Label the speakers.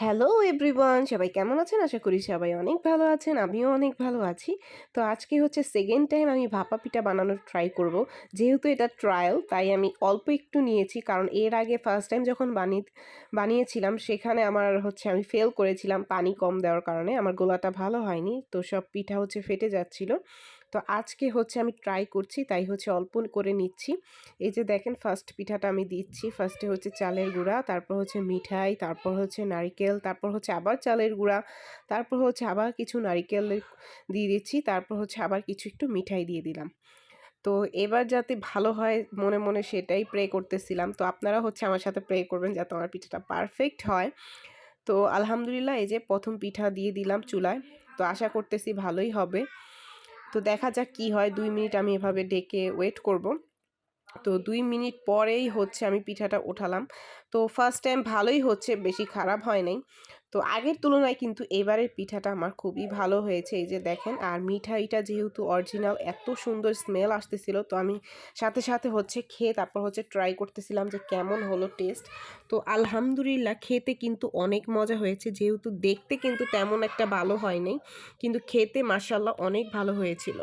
Speaker 1: Hello everyone, সবাই কেমন আছেন? আশা করি সবাই অনেক ভালো আছেন। আমিও অনেক ভালো আছি। তো আজকে হচ্ছে সেকেন্ড টাইম আমি ভাপা পিঠা বানানোর ট্রাই করব। যেহেতু এটা ট্রায়াল তাই আমি অল্প একটু নিয়েছি। কারণ এর আগে ফার্স্ট টাইম যখন বানিয়েছিলাম সেখানে আমি ফেল করেছিলাম পানি কম দেওয়ার কারণে। আমার গোলাটা ভালো হয়নি। তো সব পিঠা ফেটে যাচ্ছিল। তো আজকে আমি ট্রাই করছি তাই অল্প করে নিচ্ছি। এই যে দেখেন ফার্স্ট পিঠাটা আমি দিচ্ছি। ফার্স্টে চালের গুঁড়া, তারপর মিঠাই, তারপর নারিকেল, তারপর আবার চালের গুঁড়া, তারপর আবার কিছু নারিকেল দিয়ে দিচ্ছি, তারপর আবার কিছু একটু মিঠাই দিয়ে দিলাম। তো এবার যাতে ভালো হয় মনে, মনে সেটাই প্রে করতেছিলাম। তো আপনারা আমার সাথে প্রে করবেন যাতে আমার পিঠাটা পারফেক্ট হয়। তো আলহামদুলিল্লাহ এই যে ১ম পিঠা দিয়ে দিলাম চুলায়। তো আশা করতেছি ভালোই হবে। তো দেখা যাক কি হয়। ২ মিনিট আমি এভাবে ডেকে ওয়েট করব। তো ২ মিনিট পরেই আমি পিঠাটা উঠালাম। তো ফার্স্ট টাইম ভালোই হচ্ছে, বেশি খারাপ হয় নাই। তো আগের তুলনায় কিন্তু এবারের পিঠাটা আমার খুবই ভালো হয়েছে। এই যে দেখেন, আর মিঠাইটা যেহেতু অরিজিনাল এত সুন্দর স্মেল আসতেছিল, তো আমি সাথে, সাথে খেয়ে তারপর ট্রাই করতেছিলাম যে কেমন হলো টেস্ট। তো আলহামদুলিল্লাহ খেতে কিন্তু অনেক মজা হয়েছে। যেহেতু দেখতে কিন্তু তেমন একটা ভালো হয় নাই, কিন্তু খেতে মাশাআল্লাহ অনেক ভালো হয়েছিল।